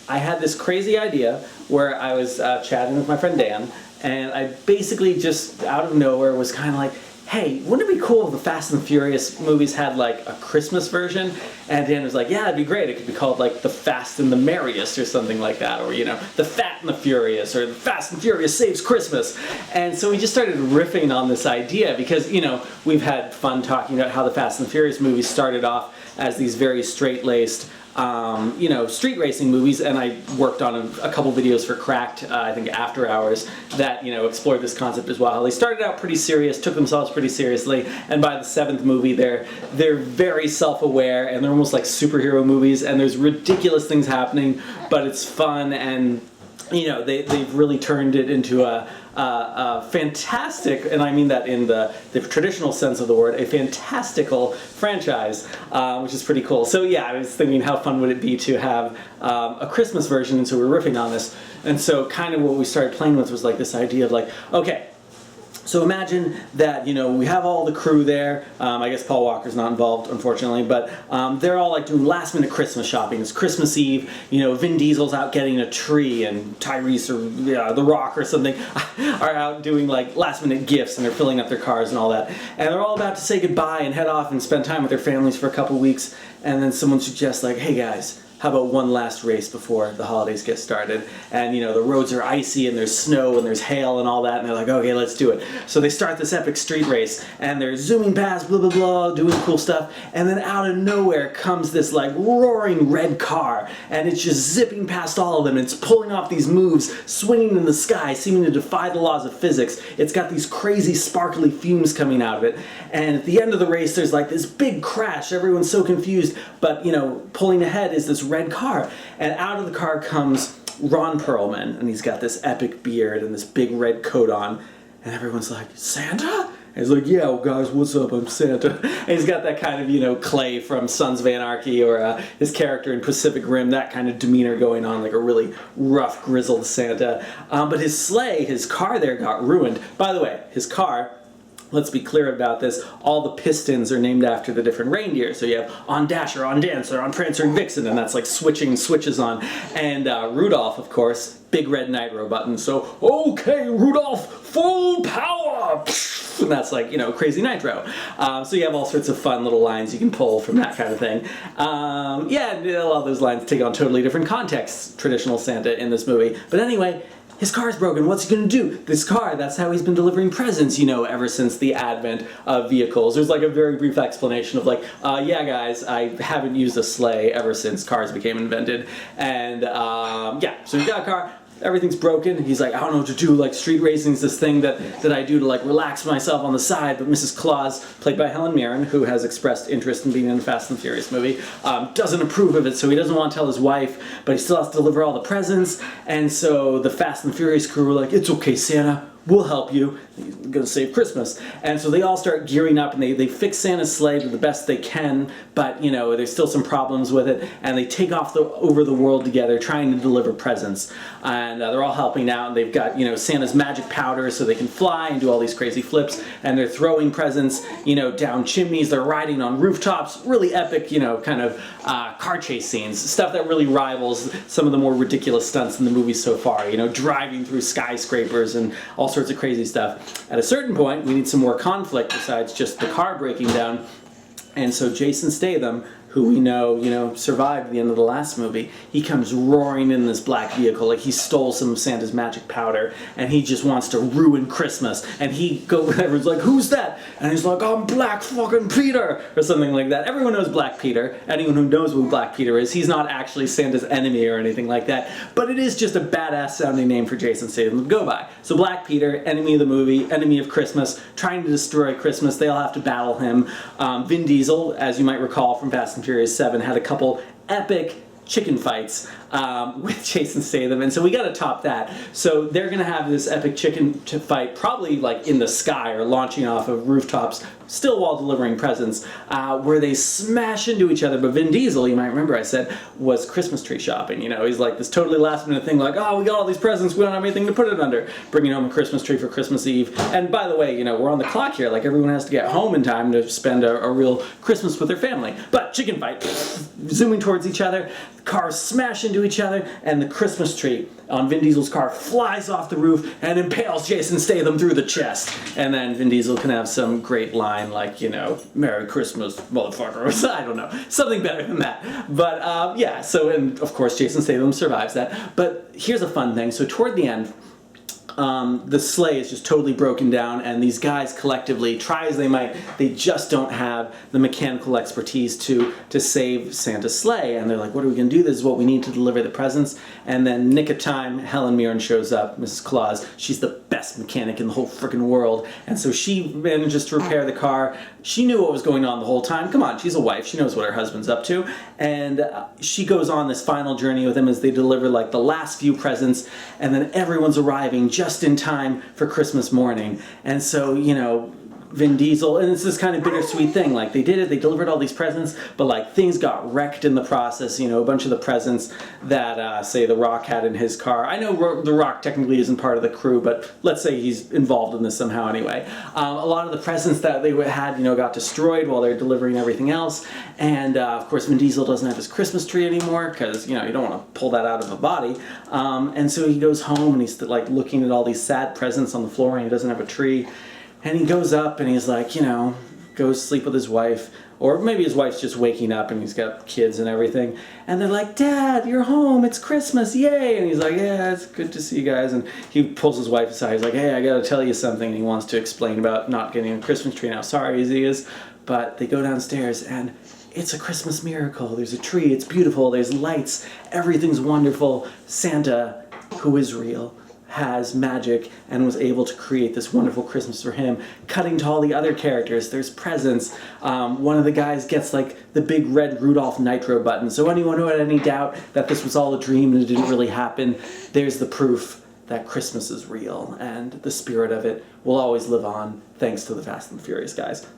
I had this crazy idea where I was chatting with my friend Dan, and I basically just out of nowhere was kind of like, hey, wouldn't it be cool if the Fast and Furious movies had like a Christmas version? And Dan was like, yeah, that'd be great. It could be called like The Fast and the Merriest or something like that, or The Fat and the Furious, or The Fast and Furious Saves Christmas. And so we just started riffing on this idea because, we've had fun talking about how the Fast and Furious movies started off as these very straight-laced street racing movies, and I worked on a couple videos for Cracked, I think After Hours, that, explored this concept as well. They started out pretty serious, took themselves pretty seriously, and by the seventh movie, they're very self-aware, and they're almost like superhero movies, and there's ridiculous things happening, but it's fun, and they've really turned it into a fantastic, and I mean that in the traditional sense of the word, a fantastical franchise, which is pretty cool. So yeah, I was thinking how fun would it be to have a Christmas version, and so we're riffing on this. And so kind of what we started playing with was like this idea of like, okay, so imagine that, we have all the crew there. I guess Paul Walker's not involved, unfortunately, but they're all like doing last minute Christmas shopping. It's Christmas Eve, Vin Diesel's out getting a tree, and Tyrese or The Rock or something are out doing like last minute gifts, and they're filling up their cars and all that. And they're all about to say goodbye and head off and spend time with their families for a couple weeks. And then someone suggests like, hey guys, how about one last race before the holidays get started? And the roads are icy and there's snow and there's hail and all that, and they're like, okay, let's do it. So they start this epic street race, and they're zooming past, blah, blah, blah, doing cool stuff, and then out of nowhere comes this like roaring red car, and it's just zipping past all of them. It's pulling off these moves, swinging in the sky, seeming to defy the laws of physics. It's got these crazy sparkly fumes coming out of it, and at the end of the race there's like this big crash. Everyone's so confused, but pulling ahead is this red car, and out of the car comes Ron Perlman, and he's got this epic beard and this big red coat on, and everyone's like, Santa? And he's like, yeah, well, guys, what's up? I'm Santa. And he's got that kind of, Clay from Sons of Anarchy, or his character in Pacific Rim, that kind of demeanor going on, like a really rough, grizzled Santa. But his sleigh, his car there got ruined. By the way, his car, let's be clear about this, all the pistons are named after the different reindeer. So you have on Dasher, on Dancer, on Prancer and Vixen, and that's like switching switches on. And Rudolph, of course, big red nitro button. So, okay, Rudolph, full power! And that's like, crazy nitro. So you have all sorts of fun little lines you can pull from that kind of thing. Yeah, a lot of those lines take on totally different contexts, traditional Santa in this movie. But anyway, his car's broken. What's he gonna do? This car, that's how he's been delivering presents, ever since the advent of vehicles. There's like a very brief explanation of like, yeah guys, I haven't used a sleigh ever since cars became invented. And yeah, so he's got a car. Everything's broken. He's like, I don't know what to do. Like, street racing's this thing that I do to like relax myself on the side. But Mrs. Claus, played by Helen Mirren, who has expressed interest in being in the Fast and Furious movie, doesn't approve of it. So he doesn't want to tell his wife, but he still has to deliver all the presents. And so the Fast and Furious crew were like, it's okay, Santa. We'll help you. He's gonna save Christmas. And so they all start gearing up, and they fix Santa's sleigh to the best they can, but there's still some problems with it, and they take off over the world together trying to deliver presents. And they're all helping out, and they've got Santa's magic powder so they can fly and do all these crazy flips, and they're throwing presents down chimneys, they're riding on rooftops, really epic kind of car chase scenes, stuff that really rivals some of the more ridiculous stunts in the movie so far, driving through skyscrapers and all sorts of crazy stuff. At a certain point, we need some more conflict besides just the car breaking down, and so Jason Statham, who we know, survived the end of the last movie, he comes roaring in this black vehicle like he stole some of Santa's magic powder, and he just wants to ruin Christmas. And everyone's like, who's that? And he's like, I'm Black fucking Peter, or something like that. Everyone knows Black Peter. Anyone who knows who Black Peter is, he's not actually Santa's enemy or anything like that, but it is just a badass sounding name for Jason Statham to go by. So Black Peter, enemy of the movie, enemy of Christmas, trying to destroy Christmas. They all have to battle him. Vin Diesel, as you might recall from Fast and Furious 7, had a couple epic chicken fights with Jason Statham, and so we got to top that. So they're gonna have this epic chicken fight, probably like in the sky or launching off of rooftops, still while delivering presents, where they smash into each other. But Vin Diesel, you might remember I said, was Christmas tree shopping. He's like this totally last minute thing, like, oh, we got all these presents, we don't have anything to put it under, bringing home a Christmas tree for Christmas Eve. And by the way, we're on the clock here, like everyone has to get home in time to spend a real Christmas with their family. But chicken fight, zooming towards each other, cars smash into into each other, and the Christmas tree on Vin Diesel's car flies off the roof and impales Jason Statham through the chest. And then Vin Diesel can have some great line like, you know, Merry Christmas, motherfucker. I don't know. Something better than that. But yeah, so, and of course Jason Statham survives that. But here's a fun thing. So toward the end, the sleigh is just totally broken down, and these guys collectively, try as they might, they just don't have the mechanical expertise to save Santa's sleigh. And they're like, what are we going to do? This is what we need to deliver the presents. And then, nick of time, Helen Mirren shows up, Mrs. Claus. She's the best mechanic in the whole freaking world. And so she manages to repair the car. She knew what was going on the whole time. Come on, she's a wife. She knows what her husband's up to. And she goes on this final journey with him as they deliver like the last few presents, and then everyone's arriving just in time for Christmas morning. And so, you know, Vin Diesel, and it's this kind of bittersweet thing, like they did it, they delivered all these presents, but like things got wrecked in the process. You know, a bunch of the presents that say The Rock had in his car. I know The Rock technically isn't part of the crew, but let's say he's involved in this somehow anyway. A lot of the presents that they had, you know, got destroyed while they're delivering everything else. And of course Vin Diesel doesn't have his Christmas tree anymore, because, you know, you don't want to pull that out of a body. And so he goes home and he's like looking at all these sad presents on the floor, and he doesn't have a tree. And he goes up and he's like, you know, goes sleep with his wife. Or maybe his wife's just waking up and he's got kids and everything. And they're like, Dad, you're home. It's Christmas. Yay. And he's like, yeah, it's good to see you guys. And he pulls his wife aside. He's like, hey, I got to tell you something. And he wants to explain about not getting a Christmas tree, and how sorry he is. But they go downstairs and it's a Christmas miracle. There's a tree. It's beautiful. There's lights. Everything's wonderful. Santa, who is real, has magic and was able to create this wonderful Christmas for him. Cutting to all the other characters, there's presents. One of the guys gets like the big red Rudolph Nitro button. So anyone who had any doubt that this was all a dream and it didn't really happen, there's the proof that Christmas is real, and the spirit of it will always live on thanks to the Fast and the Furious guys.